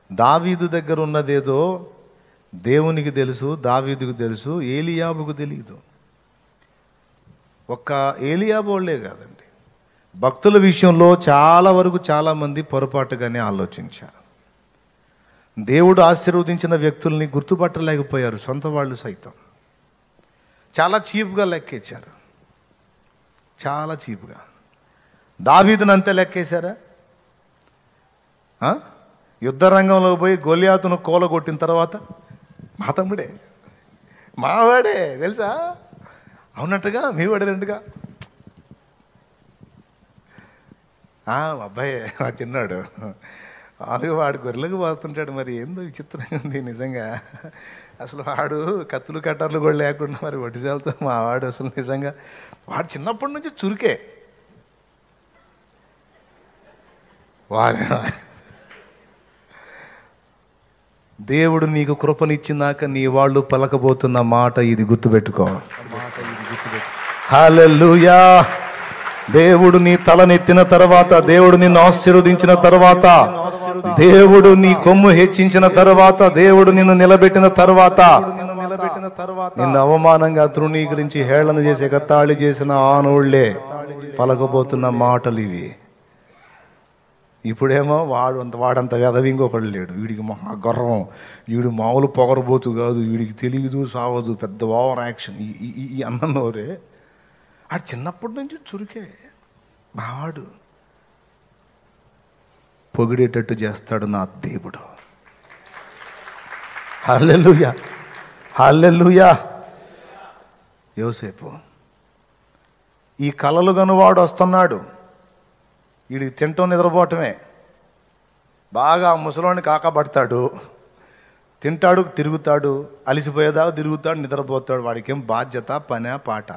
దావీదు దగ్గర ఉన్నదేదో దేవునికి తెలుసు, దావీదుకు తెలుసు, ఏలీయాబుకు తెలియదు. ఒక్క ఏలీయాబు వాళ్ళే కాదండి, భక్తుల విషయంలో చాలా వరకు చాలామంది పొరపాటుగానే ఆలోచించారు. దేవుడు ఆశీర్వదించిన వ్యక్తుల్ని గుర్తుపట్టలేకపోయారు. సొంత వాళ్ళు సైతం చాలా చీప్గా లెక్కేశారు, చాలా చీప్గా. దావీదుని అంతే లెక్కేశారా? యుద్ధ రంగంలో పోయి గొలియాతును కూలగొట్టిన తర్వాత మా తమ్ముడే, మావాడే తెలుసా, అవునట్టుగా మీ వాడేనంటుగా, అబ్బాయి మా చిన్నాడు, వాడు గొర్రెలకు పోస్తుంటాడు. మరి ఏందో విచిత్రంగా ఉంది నిజంగా. అసలు వాడు కత్తులు కట్టర్లు కూడా లేకుండా మరి ఒటిజాలతో మా వాడు అసలు నిజంగా వాడు చిన్నప్పటి నుంచి చురుకే. వాడు దేవుడు నీకు కృపనిచ్చినాక నీ వాళ్ళు పలకబోతున్న మాట ఇది గుర్తుపెట్టుకో. హల్లెలూయా. దేవుడు నీ తలనెత్తిన తర్వాత, దేవుడు నిన్ను ఆశీర్వదించిన తర్వాత, దేవుడు నీ కొమ్ము హెచ్చించిన తర్వాత, దేవుడు నిన్ను నిలబెట్టిన తర్వాత, నిన్ను అవమానంగా తృణీకరించి హేళన చేసి ఎగతాళి చేసిన ఆనోళ్లే పలకబోతున్న మాటలు ఇవి. ఇప్పుడేమో వాడంత వెదవి ఇంకొకడు లేడు, వీడికి మహా గర్వం, వీడు మామూలు పొగరబోతు కాదు, వీడికి తెలియదు సావదు, పెద్ద ఓవర్ యాక్షన్ ఈ అన్నోరే. ఆడు చిన్నప్పటి నుంచి చురికే. మావాడు పొగిడేటట్టు చేస్తాడు నా దేవుడు. హల్లెలూయా, హల్లెలూయా. యోసేపు ఈ కలలు గనువాడు వస్తున్నాడు, వీడికి తింటం నిద్రపోవటమే. బాగా ముసలోని కాకబడతాడు, తింటాడు, తిరుగుతాడు, అలిసిపోయేదాకా తిరుగుతాడు, నిద్రపోతాడు. వాడికి ఏం బాధ్యత, పనే, పాట?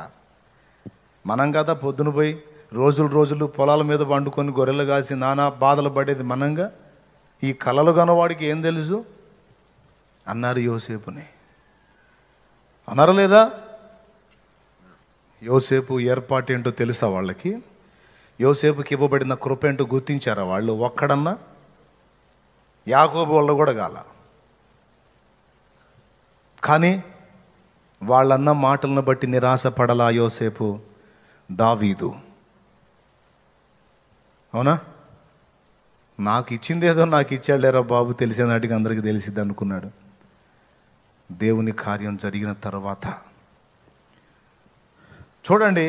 మనం కదా పొద్దున పోయి రోజులు పొలాల మీద వండుకొని గొర్రెలు కాసి నానా బాధలు పడేది మనంగా. ఈ కలలు కనవాడికి ఏం తెలుసు అన్నారు యోసేపుని. అన్నారు లేదా? యోసేపు ఏర్పాటు ఏంటో తెలుసా వాళ్ళకి? యోసేపుకి ఇవ్వబడిన కృప ఏంటో గుర్తించారా వాళ్ళు? ఒక్కడన్నా యాకోబు వాళ్ళు కూడా కాల. కానీ వాళ్ళన్న మాటలను బట్టి నిరాశపడలా యోసేపు. దావీదు, అవునా, నాకు ఇచ్చిందేదో నాకు ఇచ్చాడులేరా బాబు, తెలిసే నాటికి అందరికీ తెలిసిద్ది అనుకున్నాడు. దేవుని కార్యం జరిగిన తర్వాత చూడండి,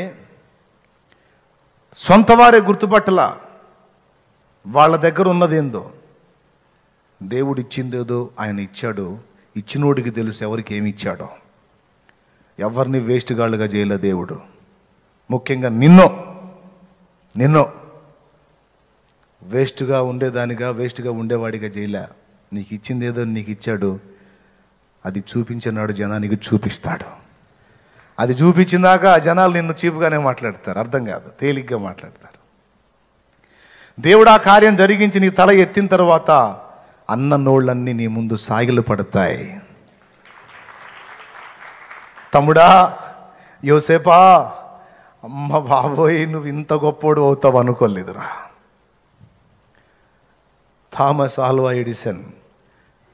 సొంత వారే గుర్తుపట్టలా వాళ్ళ దగ్గర ఉన్నదేందో. దేవుడు ఇచ్చిందేదో ఆయన ఇచ్చాడు. ఇచ్చినోడికి తెలుసు ఎవరికి ఏమి ఇచ్చాడో. ఎవరిని వేస్ట్ గాళ్ళుగా చేయలే దేవుడు. ముఖ్యంగా నిన్నో వేస్ట్గా ఉండేదానిగా, వేస్ట్గా ఉండేవాడిగా చేయలే. నీకు ఇచ్చిందేదో నీకు ఇచ్చాడు, అది చూపించినాడు, జనానికి చూపిస్తాడు. అది చూపించిందాక జనాలు నిన్ను చీపుగానే మాట్లాడతారు, అర్థం కాదు, తేలిగ్గా మాట్లాడతారు. దేవుడు ఆ కార్యం జరిగించి నీ తల ఎత్తిన తర్వాత అన్న నోళ్ళన్నీ నీ ముందు సాగిలు పడతాయి. తమ్ముడా, యోసేపా, అమ్మ బాబోయ్, నువ్వు ఇంత గొప్పోడు అవుతావు అనుకోలేదురా. థామస్ ఆల్వా ఎడిసన్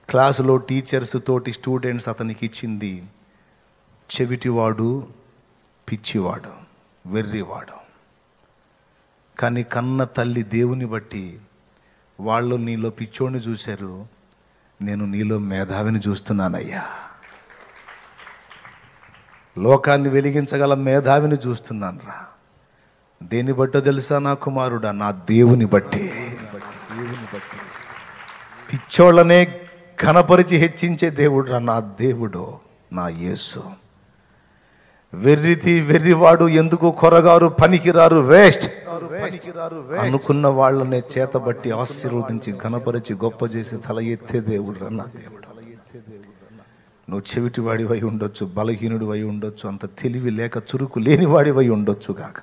క్లాసులో టీచర్స్ తోటి స్టూడెంట్స్ అతనికి ఇచ్చింది చెవిటివాడు, పిచ్చివాడు, వెర్రివాడు. కానీ కన్న తల్లి దేవుని బట్టి వాళ్ళు నీలో పిచ్చోడిని చూశారు, నేను నీలో మేధావిని చూస్తున్నానయ్యా, లోకాన్ని వెలిగించగల మేధావిని చూస్తున్నాను రా. దేని బట్టో తెలుసా నా కుమారుడా? నా దేవుని బట్టి. పిచ్చోళ్ళనే ఘనపరిచి హెచ్చించే దేవుడు రా నా దేవుడు, నా యేసు. వెర్రివాడు, ఎందుకు కొరగారు, పనికిరారు, వేస్ట్ అనుకున్న వాళ్ళనే చేతబట్టి ఆశీర్వదించి ఘనపరిచి గొప్ప చేసి తల ఎత్తే దేవుడు రా నా దేవుడు. నువ్వు చెవిటివాడివై ఉండొచ్చు, బలహీనుడు అయి ఉండొచ్చు, అంత తెలివి లేక చురుకు లేనివాడివై ఉండొచ్చు కాక,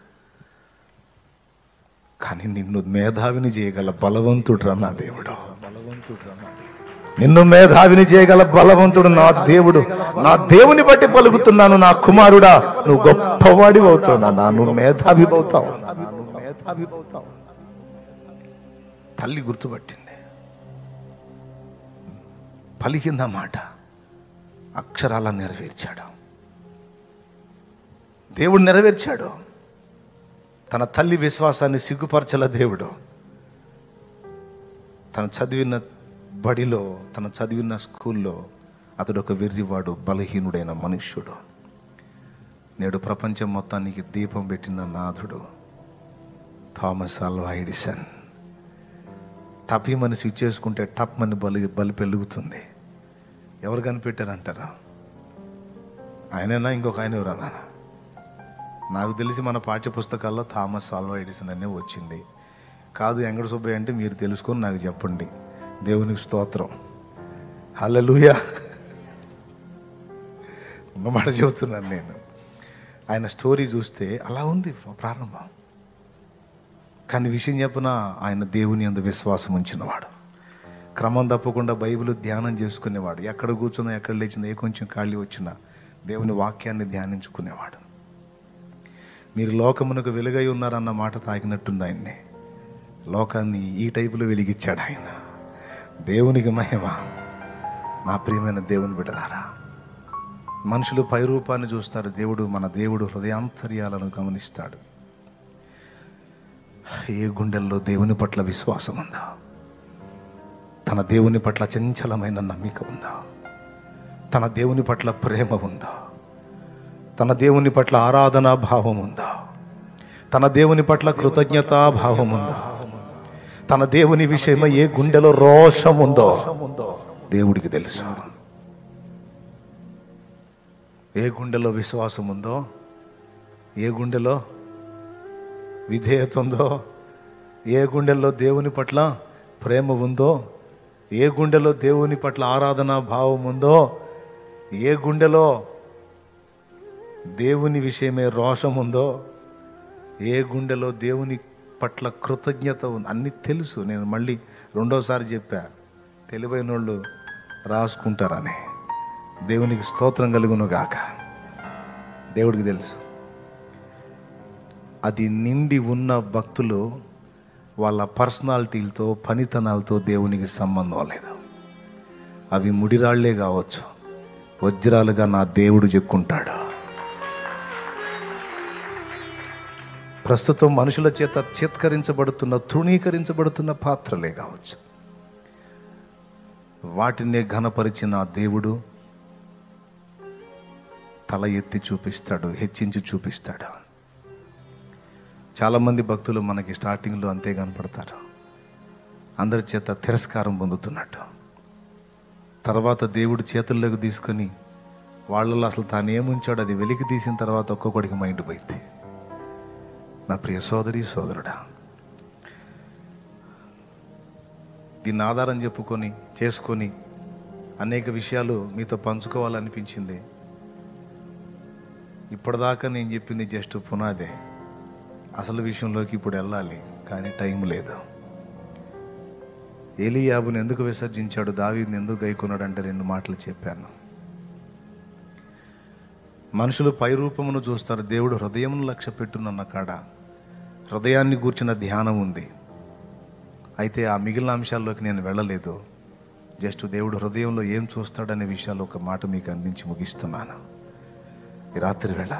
కానీ నిన్ను మేధావిని చేయగల బలవంతుడు రా నా దేవుడు. నిన్ను మేధావిని చేయగల బలవంతుడు నా దేవుడు. నా దేవుని బట్టి పలుకుతున్నాను, నా కుమారుడా, నువ్వు గొప్పవాడివి అవుతావు, నువ్వు మేధావి అవుతావు. తల్లి గుర్తుపట్టింది. పలికిందా మాట అక్షరాల నెరవేర్చాడు. దేవుడు నెరవేర్చాడు. తన తల్లి విశ్వాసాన్ని సిగ్గుపరచల దేవుడు. తను చదివిన బడిలో, తను చదివిన స్కూల్లో అతడు ఒక వెర్రివాడు, బలహీనుడైన మనుష్యుడు. నేడు ప్రపంచం మొత్తానికి దీపం పెట్టిన నాథుడు థామస్ ఆల్వా ఎడిసన్. టపీ మని స్విచ్ చేసుకుంటే టప్ మని బలి పెరుగుతుంది. ఎవరు కనిపెట్టారంటారా? ఆయనైనా ఇంకొక ఆయన ఎవరన్నా? నాకు తెలిసి మన పాఠ్య పుస్తకాల్లో థామస్ ఆల్వా ఎడిసన్ అనే వచ్చింది. కాదు వెంకట సుబ్బయ్య అంటే మీరు తెలుసుకొని నాకు చెప్పండి. దేవునికి స్తోత్రం, హల్లెలూయా. ఉన్నమాట చెబుతున్నాను నేను. ఆయన స్టోరీ చూస్తే అలా ఉంది ప్రారంభం. కానీ విషయం చెప్పిన ఆయన దేవుని యందు విశ్వాసం ఉంచినవాడు, క్రమం తప్పకుండా బైబిల్ ధ్యానం చేసుకునేవాడు. ఎక్కడ కూర్చున్నా, ఎక్కడ లేచినా, ఏ కొంచెం ఖాళీ వచ్చినా దేవుని వాక్యాన్ని ధ్యానించుకునేవాడు. మీరు లోకమునకు వెలుగై ఉన్నారన్న మాట తాకినట్టుంది ఆయన్ని. లోకాన్ని ఈ టైపులో వెలిగించాడు ఆయన. దేవునికి మహిమ. నా ప్రియమైన దేవుని బిడ్డలారా, మనుషులు పై రూపాన్ని చూస్తారు, మన దేవుడు హృదయాంతర్యాలను గమనిస్తాడు. ఏ గుండెల్లో దేవుని పట్ల విశ్వాసం ఉందో, తన దేవుని పట్ల చంచలమైన నమ్మిక ఉందో, తన దేవుని పట్ల ప్రేమ ఉందో, తన దేవుని పట్ల ఆరాధనా భావం ఉందో, తన దేవుని పట్ల కృతజ్ఞతా భావం ఉందో, తన దేవుని విషయమై ఏ గుండెలో రోషం ఉందో దేవుడికి తెలుసు. ఏ గుండెలో విశ్వాసం ఉందో, ఏ గుండెలో విధేయత ఉందో, ఏ గుండెల్లో దేవుని పట్ల ప్రేమ ఉందో, ఏ గుండెలో దేవుని పట్ల ఆరాధనా భావం ఉందో, ఏ గుండెలో దేవుని విషయమే రోషం ఉందో, ఏ గుండెలో దేవుని పట్ల కృతజ్ఞత ఉంది, అన్నీ తెలుసు. నేను మళ్ళీ రెండోసారి చెప్పా, తెలివైన వాళ్ళు రాసుకుంటారని. దేవునికి స్తోత్రం కలుగును గాక. దేవుడికి తెలుసు. అది నిండి ఉన్న భక్తులు వాళ్ళ పర్సనాలిటీలతో, పనితనాలతో దేవునికి సంబంధం లేదు. అవి ముడిరాళ్లే కావచ్చు, వజ్రాలుగా నా దేవుడు చెక్కుంటాడు. ప్రస్తుతం మనుషుల చేత చిత్కరించబడుతున్న, తృణీకరించబడుతున్న పాత్రలే కావచ్చు. వాటినే ఘనపరిచిన దేవుడు తల ఎత్తి చూపిస్తాడు, హెచ్చించి చూపిస్తాడు. చాలామంది భక్తులు మనకి స్టార్టింగ్లో అంతే కనపడతారు, అందరి చేత తిరస్కారం పొందుతున్నట్టు. తర్వాత దేవుడు చేతుల్లోకి తీసుకొని వాళ్ళలో అసలు తాను ఏముంచాడు అది వెలికి తీసిన తర్వాత ఒక్కొక్కడికి మైండ్ పోయింది. నా ప్రియ సోదరి సోదరుడా, దీన్ని ఆధారం చేసుకొని అనేక విషయాలు మీతో పంచుకోవాలనిపించింది. ఇప్పటిదాకా నేను చెప్పింది జస్ట్ పునాదే. అసలు విషయంలోకి ఇప్పుడు వెళ్ళాలి, కానీ టైం లేదు. ఏలీయాబుని ఎందుకు విసర్జించాడు, దావీదుని ఎందుకు గైకొన్నాడు అంటే 2 మాటలు చెప్పాను. మనుషులు పై రూపమును చూస్తారు, దేవుడు హృదయమును లక్ష్య పెట్టునన్న కాడ హృదయాన్ని గూర్చిన ధ్యానం ఉంది. అయితే ఆ మిగిలిన అంశాల్లోకి నేను వెళ్ళలేదు. జస్ట్ దేవుడు హృదయంలో ఏం చూస్తాడనే విషయాలు ఒక మాట మీకు అందించి ముగిస్తున్నాను. ఈ రాత్రి వేళ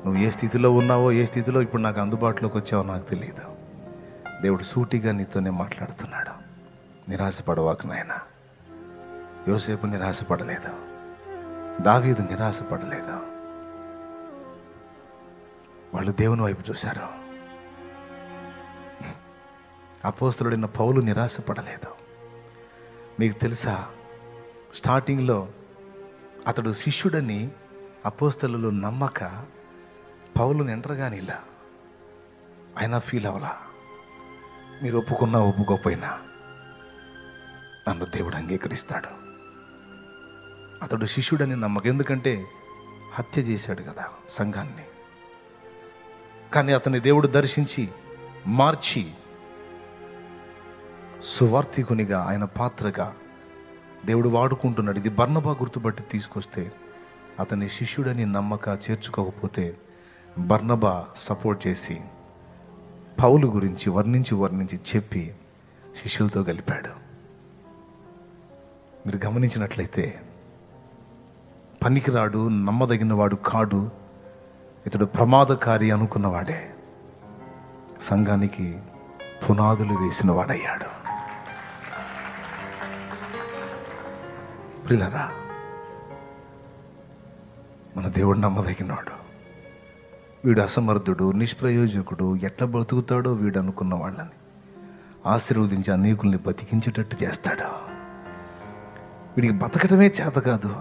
నువ్వు ఏ స్థితిలో ఉన్నావో, ఏ స్థితిలో ఇప్పుడు నాకు అందుబాటులోకి వచ్చావో నాకు తెలియదు. దేవుడు సూటిగా నీతోనే మాట్లాడుతున్నాడు. నిరాశపడవాకు నాయనా. యోసేపు నిరాశపడలేదు, దావీదు నిరాశపడలేదు. వాళ్ళు దేవుని వైపు చూశారు. అపోస్తలుడైన పౌలు నిరాశపడలేదు. మీకు తెలుసా, స్టార్టింగ్లో అతడు శిష్యుడని అపోస్తలులు నమ్మక పౌలుని ఎంటర్గాని ఇలా ఆయన ఫీల్ అవ్వలా. మీరు ఒప్పుకున్నా ఒప్పుకోకపోయినా నన్ను దేవుడు అంగీకరిస్తాడు. అతడు శిష్యుడని నమ్మక, ఎందుకంటే హత్య చేశాడు కదా సంఘాన్ని. కానీ అతని దేవుడు దర్శించి మార్చి సువార్థికునిగా, ఆయన పాత్రగా దేవుడు వాడుకుంటున్నాడు. ఇది బర్నబా గుర్తుపట్టి తీసుకొస్తే అతని శిష్యుడని నమ్మక చేర్చుకోకపోతే బర్నబా సపోర్ట్ చేసి పౌలు గురించి వర్ణించి చెప్పి శిష్యులతో కలిపాడు. మీరు గమనించినట్లయితే పనికిరాడు, నమ్మదగినవాడు కాడు, ఇతడు ప్రమాదకారి అనుకున్నవాడే సంఘానికి పునాదులు వేసిన వాడయ్యాడు. ప్రియులారా, మన దేవుడు నమ్మదగినవాడు. వీడు అసమర్థుడు, నిష్ప్రయోజకుడు, ఎట్లా బ్రతుకుతాడో వీడు అనుకున్న వాళ్ళని ఆశీర్వదించి అనేకుల్ని బతికించేటట్టు చేస్తాడు. వీడికి బతకటమే చేత కాదు,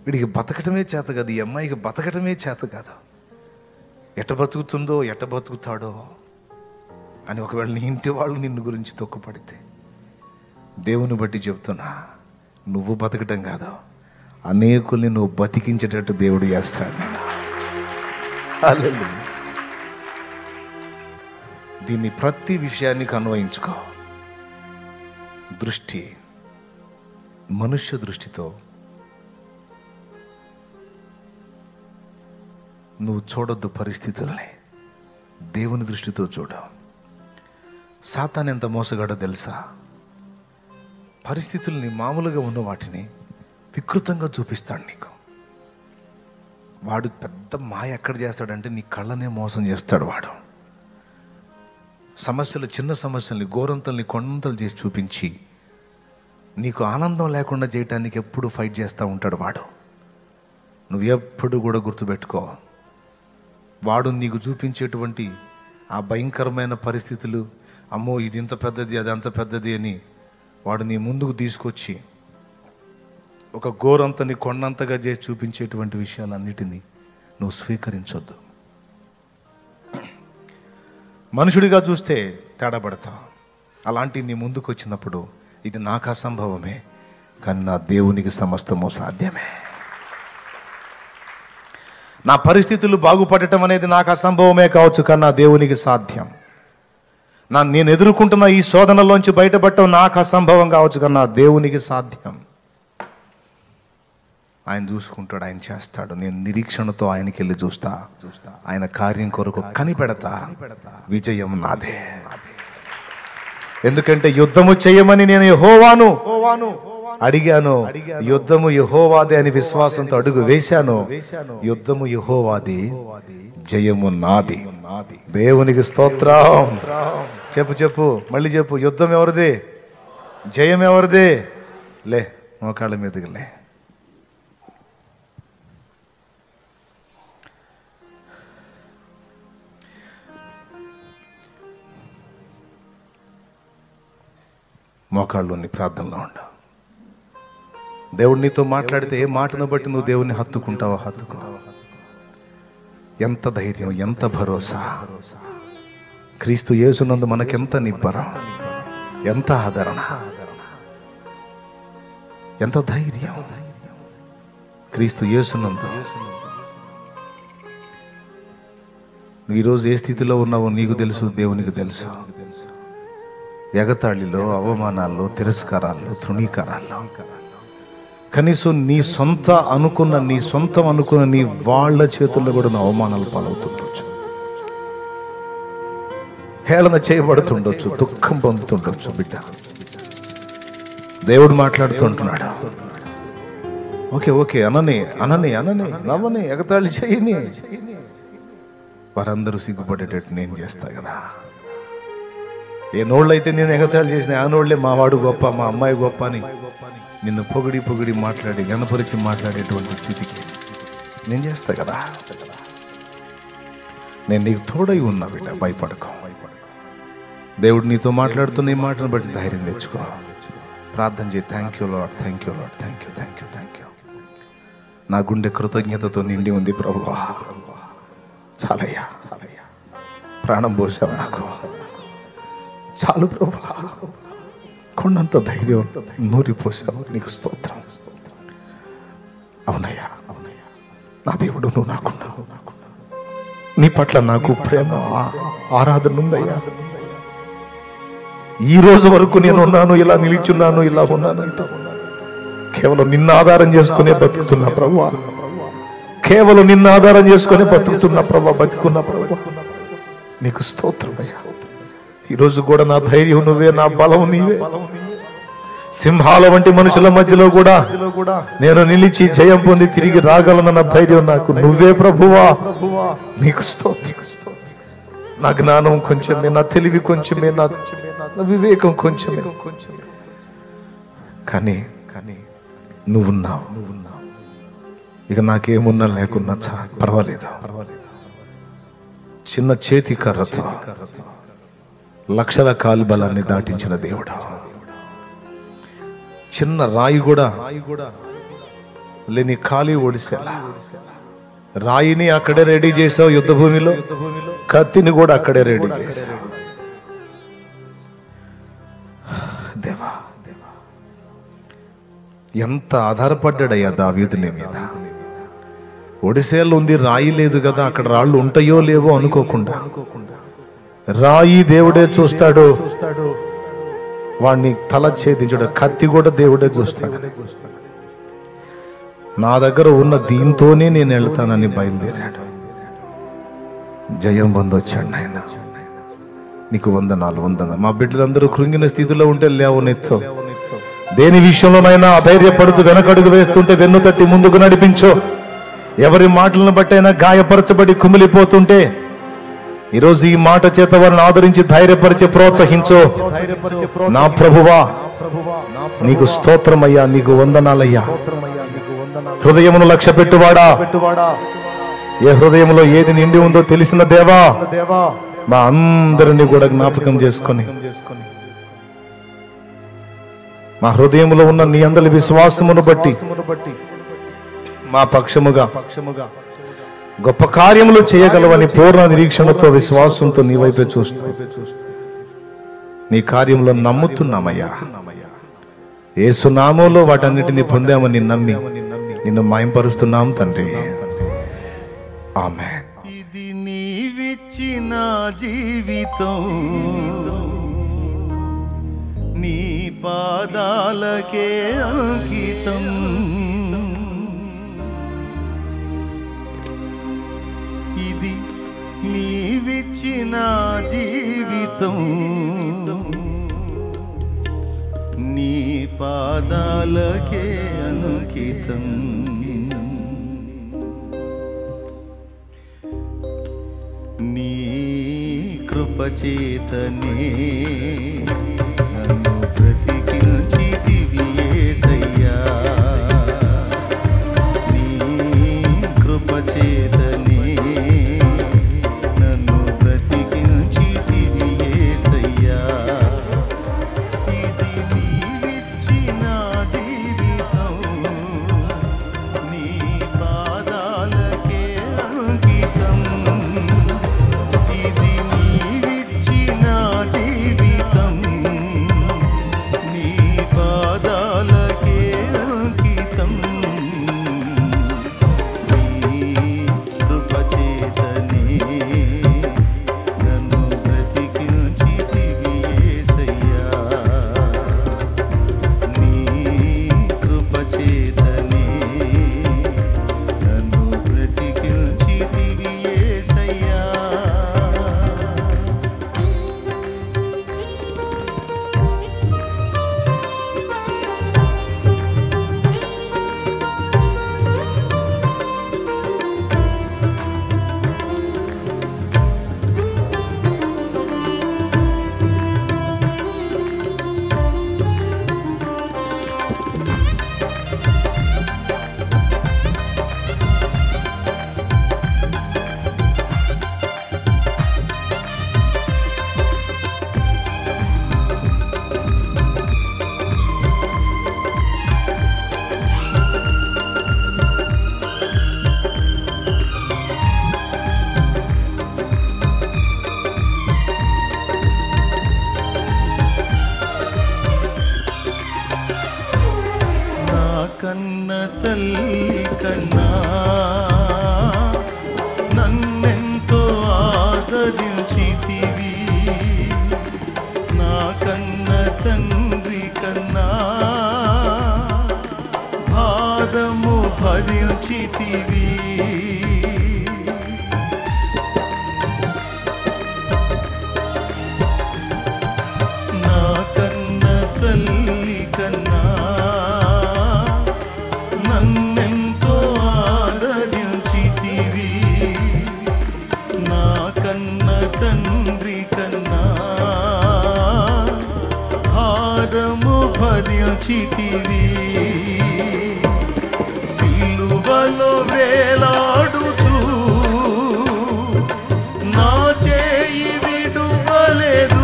వీడికి బతకటమే చేత కాదు, ఈ అమ్మాయికి బతకటమే చేత కాదు. ఎట్ట బతుకుతుందో, ఎట్ట బతుకుతాడో అని ఒకవేళ నీ ఇంటి వాళ్ళు నిన్ను గురించి తొక్కుపడితే, దేవుని బట్టి చెప్తున్నా, నువ్వు బతకటం కాదు, అనేకుల్ని నువ్వు బతికించేటట్టు దేవుడు చేస్తాడు. హల్లెలూయా. దీన్ని ప్రతి విషయానికి అన్వయించుకో. దృష్టి మనుష్య దృష్టితో నువ్వు చూడొద్దు పరిస్థితుల్ని, దేవుని దృష్టితో చూడు. సాతాను ఎంత మోసగాడో తెలుసా? పరిస్థితుల్ని, మామూలుగా ఉన్న వాటిని వికృతంగా చూపిస్తాడు నీకు. వాడు పెద్ద మాయ ఎక్కడ చేస్తాడంటే నీ కళ్ళనే మోసం చేస్తాడు. వాడు సమస్యలు, చిన్న సమస్యల్ని గోరంతల్ని కొండంతలు చేసి చూపించి నీకు ఆనందం లేకుండా చేయటానికి ఎప్పుడు ఫైట్ చేస్తూ ఉంటాడు వాడు. నువ్వు ఎప్పుడు కూడా గుర్తుపెట్టుకో, వాడు నీకు చూపించేటువంటి ఆ భయంకరమైన పరిస్థితులు, అమ్మో ఇది ఇంత పెద్దది, అది అంత పెద్దది అని వాడు నీ ముందుకు తీసుకొచ్చి ఒక గోరంతని కొండంతగా చేసి చూపించేటువంటి విషయాలన్నిటినీ నువ్వు స్వీకరించొద్దు. మనుషుడిగా చూస్తే తేడా పడతావు. అలాంటి నీ ముందుకు వచ్చినప్పుడు ఇది నాకు అసంభవమే, కానీ నా దేవునికి సమస్తము సాధ్యమే. నా పరిస్థితులు బాగుపడటం అనేది నాకు అసంభవమే కావచ్చు, కానీ నా దేవునికి సాధ్యం. నేను ఎదుర్కొంటున్న ఈ శోధనలోంచి బయటపడటం నాకు అసంభవం కావచ్చు, కానీ నా దేవునికి సాధ్యం. ఆయన చూసుకుంటాడు, ఆయన చేస్తాడు. నేను నిరీక్షణతో ఆయనకి వెళ్ళి చూస్తా. ఆయన కార్యం కొరకు కనిపెడతా. విజయం నాదే. ఎందుకంటే యుద్ధము చేయమని నేను యెహోవాను అడిగాను, యుద్ధము యెహోవాదే అని విశ్వాసంతో అడుగు వేశాను. యుద్ధము యెహోవాది, జయము నాది. దేవునికి స్తోత్రం. చెప్పు చెప్పు, మళ్ళీ చెప్పు. యుద్ధం ఎవరిది? జయం ఎవరిది? లే, మోకాళ్ళ మీదకి లే. మోకాళ్ళలోని ప్రార్థనలో ఉండు. దేవుడు నీతో మాట్లాడితే ఏ మాటను బట్టి నువ్వు దేవుణ్ణి హత్తుకుంటావో హత్తుకో. ఎంత ధైర్యం, ఎంత భరోసా! క్రీస్తు యేసునందు మనకెంత నిబ్బరం, ఎంత ఆదరణ, ఎంత ధైర్యం! క్రీస్తు యేసునందు ఈరోజు ఏ స్థితిలో ఉన్నావో నీకు తెలుసు, దేవునికి తెలుసు. ఎగతాళిలో, అవమానాల్లో, తిరస్కారాల్లో, తృణీకారాల్లో, కనీసం నీ సొంతం అనుకున్న నీ వాళ్ళ చేతుల్లో కూడా నా అవమానాలు పాలవుతుండొచ్చు, హేళన చేయబడుతుండొచ్చు, దుఃఖం పొందుతుండొచ్చు. బిడ్డ, దేవుడు మాట్లాడుతుంటున్నాడు. ఓకే అనని నవ్వని, ఎగతాళి చేయని, వారందరూ సిగ్గుపడేటట్టు నేను చేస్తా కదా. ఏ నోళ్ళైతే నేను ఎగతాళి చేసిన ఆ నోళ్లే మా వాడు గొప్ప, మా అమ్మాయి గొప్ప అని నిన్ను పొగిడి మాట్లాడి గణపరిచి మాట్లాడేటువంటి స్థితికి నేను చేస్తా కదా. నేను నీకు తోడై ఉన్నా బిడ్డ, భయపడకో. దేవుడు నీతో మాట్లాడుతున్న ఈ మాటను బట్టి ధైర్యం తెచ్చుకో. ప్రార్థన చేయి. Thank you lord, thank you lord, thank you. నా గుండె కృతజ్ఞతతో నిండి ఉంది ప్రభువా. చాలయ్యా, ప్రాణం పోసావు నాకు, చాలు ప్రభువా. కొండంత ధైర్యం నూరిపోసావు, నీకు స్తోత్రం. అవునయ్యా, నా దేవుడు నువ్వు నాకున్నావు. నీ పట్ల నాకు ప్రేమ, ఆరాధన ఉందయ్యా. ఈ రోజు వరకు నేనున్నాను, ఇలా నిలిచున్నాను, ఇలా ఉన్నాను. కేవలం నిన్న ఆధారం చేసుకునే బతుకుతున్నా ప్రభువా. కేవలం నిన్న ఆధారం చేసుకునే బతుకుతున్నా ప్రభువా, బతుకున్నా ప్రభువా. నీకు స్తోత్రం అయ్యా. ఈరోజు కూడా నా ధైర్యం నువ్వే, నా బలం నీవే. సింహాల వంటి మనుషుల మధ్యలో కూడా నేను నిలిచి జయం పొంది తిరిగి రాగలనన్న ధైర్యం నాకు నువ్వే ప్రభువా. నీకు స్తోత్రం. నా జ్ఞానం కొంచెమే, నా తెలివి కొంచెమే, నా వివేకం కొంచెమే, కానీ నువ్వున్నావు. ఇక నాకేమున్నా లేకున్నా పర్వాలేదు. చిన్న చేతి కర్రతో లక్షల కాలి బలాన్ని దాటించిన దేవుడు. చిన్న రాయి కూడా లేని ఖాళీ ఓడిసేలా రాయిని అక్కడే రెడీ చేసావు యుద్ధ భూమిలో, కత్తిని కూడా అక్కడే రెడీ చేసావు. దేవా ఎంత ఆధారపడ్డాడయ్యా దావీదు నీ మీద. ఒడిసేలో ఉంది, రాయి లేదు కదా, అక్కడ రాళ్ళు ఉంటాయో లేవో అనుకోకుండా రాయి దేవుడే చూస్తాడు, వాడిని తల ఛేదించాడు. కత్తి కూడా దేవుడే చూస్తాడు. నా దగ్గర ఉన్న దీంతోనే నేను వెళ్తానని బయలుదేరాడు. జయం పొందొచ్చాడు నాయన. నీకు వందనాలు. మా బిడ్డలందరూ కృంగిన స్థితిలో ఉంటే లేవనెత్తో. దేని విషయంలోనైనా అధైర్యపడుతూ వెనకడుగు వేస్తుంటే వెన్ను తట్టి ముందుకు నడిపించు. ఎవరి మాటలను బట్టైనా గాయపరచబడి కుమిలిపోతుంటే ఈరోజు ఈ మాట చేత వారిని ఆదరించి ధైర్యపరిచి ప్రోత్సహించు. నా ప్రభువా నీకు స్తోత్రమయ్యా, నీకు వందనాలయ్యా. హృదయమును లక్ష్య పెట్టువాడా, ఏ హృదయంలో ఏది నిండి ఉందో తెలిసిన దేవా, మా అందరినీ కూడా జ్ఞాపకం చేసుకొని మా హృదయంలో ఉన్న నీ అందరి విశ్వాసమును బట్టి మా పక్షముగా గొప్ప కార్యములు చేయగలవని పూర్ణ నిరీక్షణతో విశ్వాసంతో నీ వైపే చూస్తూ నీ కార్యములను నమ్ముతున్నామయ్యా. యేసు నామములో వాటన్నిటిని పొందామని నమ్మి నిన్ను మహింపరుస్తున్నాం తండ్రి. ఆమేన్. ఇది నీవిచ్చిన జీవితం, నీ పాదాలకే అంకితం. ఇది నీవిచ్చిన జీవితం, నీ పాదాలకే అంకితం. నీ కృపచేతనే నన్ను బ్రతికించితివి యేసయ్యా. నీ కృపచేతనే నన్ను బ్రతికించితివి యేసయ్యా. ఇది నీవిచ్చిన జీవితం, నీ పాదాలకే అంకితం. ఇది నీవిచ్చిన జీవితం, నీ పాదాలకే అంకితం. నీ కృపచేతనే నన్ను బ్రతికించితివి యేసయ్యా. నీ కృపచేతనే నన్ను బ్రతికించితివి యేసయ్యా. నా కన్న తల్లి కన్నా నన్నెంతో ఆదరించితివి. నా కన్న తండ్రి కన్నా భారము భరించితివి. నా కన్న తల్లి కన్నా ప్రాణము భరించితివి సిలువలో వేలాడుచు నా చేయి విడువలేదు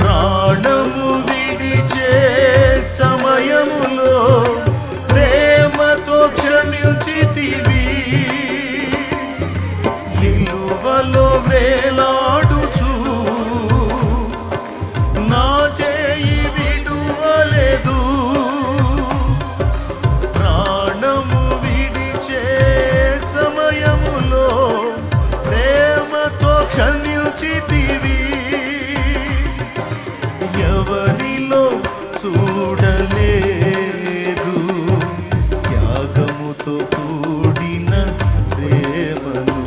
ప్రాణము విడిచే సమయములో ప్రేమతో క్షమించితివి సిలువలో వేలాడుచు నా చేయి విడువలేదు ప్రాణము విడిచే సమయములో ప్రేమతో క్షమించితివి ఎవరిలో చూడలేదు త్యాగముతో కూడిన ప్రేమను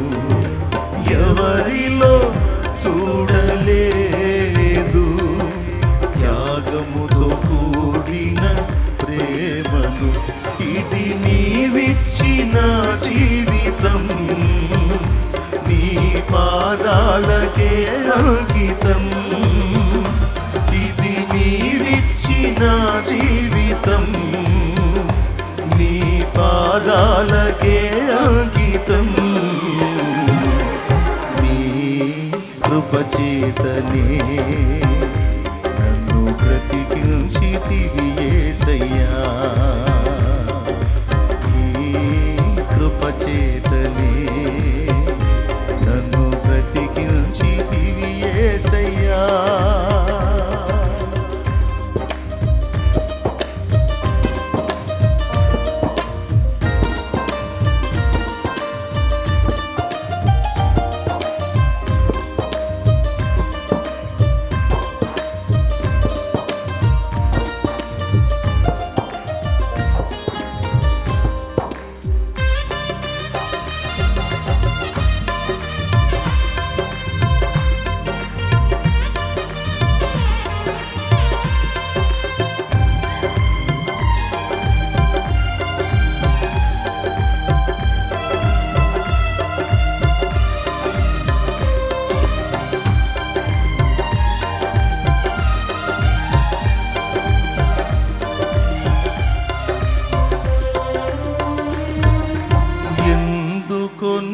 ఎవరిలో చూడలేదు త్యాగముతో కూడిన ప్రేమను ఇది నీవిచ్చిన జీవితం నీ పాదాలకే అంకితం ఇది నీవిచ్చిన జీవితం నీ పాదాలకే అంకితం నీ కృపచేతనే నన్ను బ్రతికించితివి యేసయ్యా నీ కృపచేతనే నన్ను బ్రతికించితివి యేసయ్యా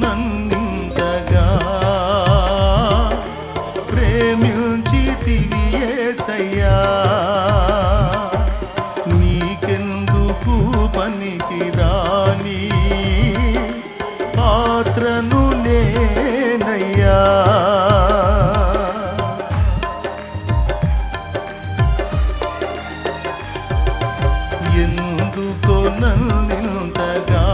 నన్నింతగా ప్రేమించితివి యేసయ్యా నీకెందుకు పనికిరాని పాత్రను నేనయ్యా ఎందుకో నన్నింతగా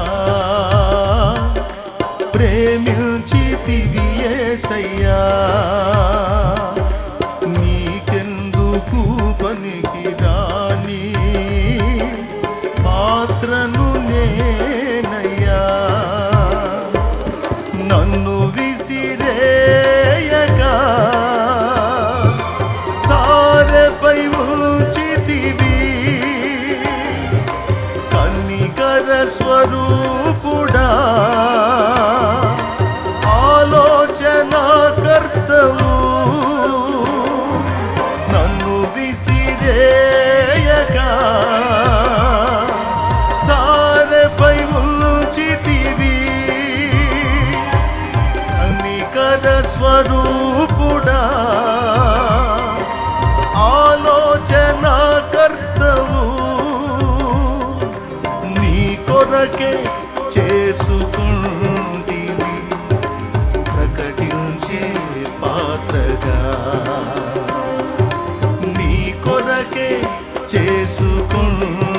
ప్రేమించితివి యేసయ్యా నీకెందుకు పనికిరాని పాత్రను నేనయ్యా నన్ను విసిరేయగా సారెపై ఉంచితివి కన్నికర స్వరూపుడా ఆలోచనాకర్తవు నన్ను విసిరేయగా సారెపై ఉంచితివి కన్నికర స్వరూపుడా ఆలోచనాకర్తవు నీ కొరకే చేసుకుంటివి ప్రకటించే పాత్రగా నీ కొరకే చేసుకుంటివి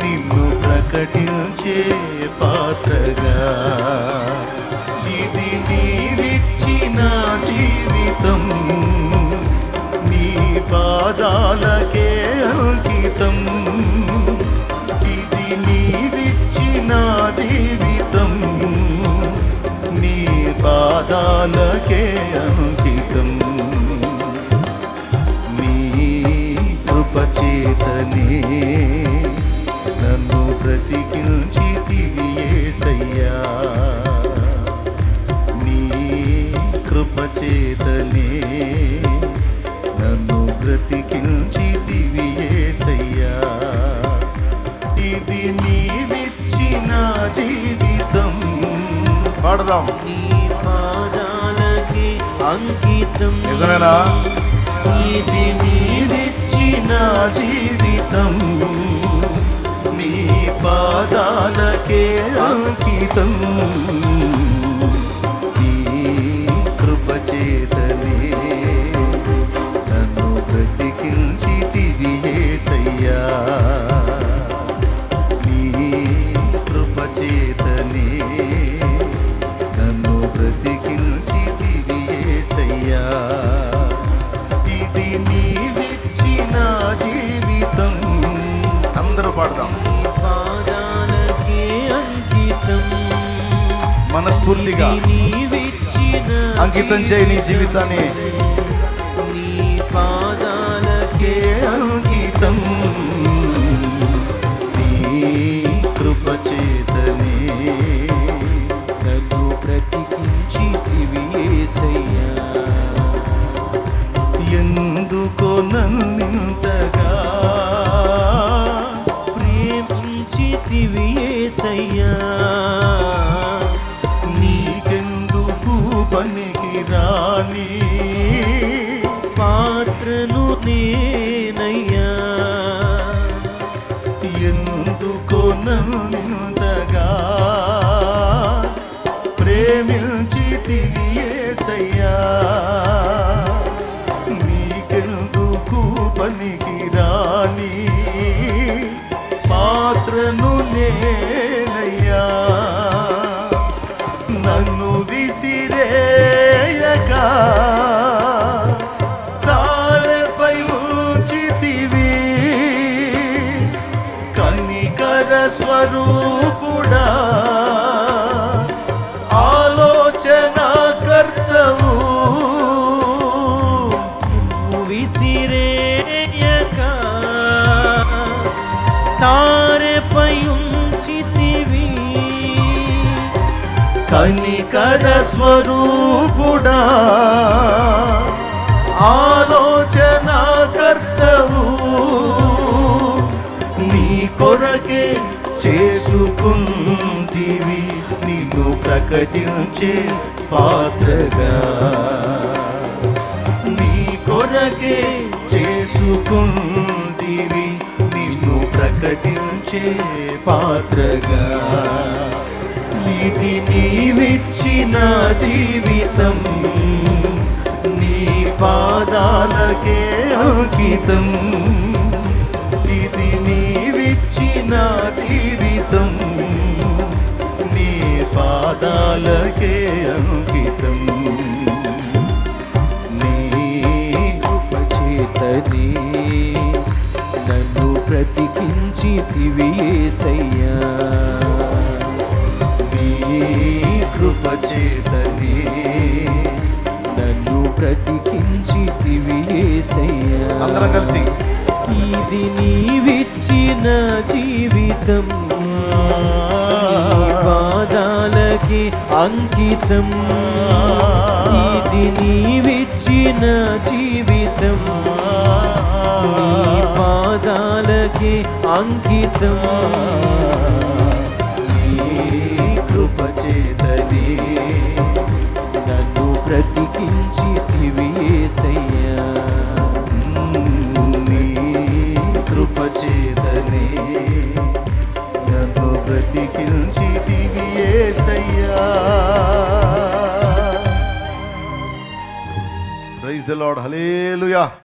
నిన్ను ప్రకటించే పాత్రగా ఇది నీవిచ్చిన జీవితం నీ పాదాలకే అంకితం ఇది నీవిచ్చిన జీవితం నీ పాదాలకే అంకితం నీ కృపచేతనే నన్ను బ్రతికించితివి యేసయ్యా నీ కృపచేతనే నన్ను పాడదాం. నీ పాదాలకి అంకితం. నిజమేనా? ఇది నీవిచ్చిన జీవితం, నీ పాదాలకే అంకితం. నీ కృప చేతనే నన్ను బ్రతికించితివి యేసయ్యా. నీ కృప చేతనే నన్ను బ్రతికించితివి యేసయ్యా. ఇది నీవిచ్చిన జీవితం. అందరూ పాడదాం. నీ పాదాలకి అంకితం. మనస్ఫూర్తిగా నీవిచ్చిన అంకితం చేయి నీ జీవితాన్ని. నీ పాదాలకి అంకితం. నీ కృప చేతనే నన్ను బ్రతికించితివి యేసయ్యా. ఎందుకో నన్నింతగా ప్రేమించితివి యేసయ్యా. నీకెందుకు పనికి రాని పాత్రను నేనయ్యా. ఎందుకో నన్నింతగా ప్రేమించితివి యేసయ్యా. నీకెందుకు పనికి రాని పాత్రను నేనయ్యా. నన్ను విసిరేయక సారెపై ఉంచితివి. కనికర స్వరూపుడా, ఆలోచన కర్తవు. విసిరేయక సారెపై ఉంచితివి. కనికర స్వరూపుడా, ఆలోచన కర్తవు. నీ కొరకే చేసుకుంటివి నిన్ను ప్రకటించే పాత్రగా. నీ కొరకే చేసుకుంటివి నిన్ను ప్రకటించే పాత్రగా. ఇది నీవిచ్చిన జీవితం, నీ పాదాలకే అంకితం. ఇది నీవిచ్చిన జీవితం, నీ పాదాలకే అంకితం. నీ కృప చేతనే నన్ను బ్రతికించితివి యేసయ్యా. నీ కృప చేతనే నన్ను బ్రతికించితివి యేసయ్యా. అందరం కలిసి. ఇది నీవిచ్చిన జీవితం, నీ పాదాలకి అంకితం. ఇది నీవిచ్చిన జీవితం, నీ పాదాలకి అంకితం. నీ కృప చేతనే నన్ను బ్రతికించితివి యేసయ్యా. నీ కృప చేతనే నన్ను బ్రతికించితివి యేసయ్యా. Praise the lord. హల్లెలూయా.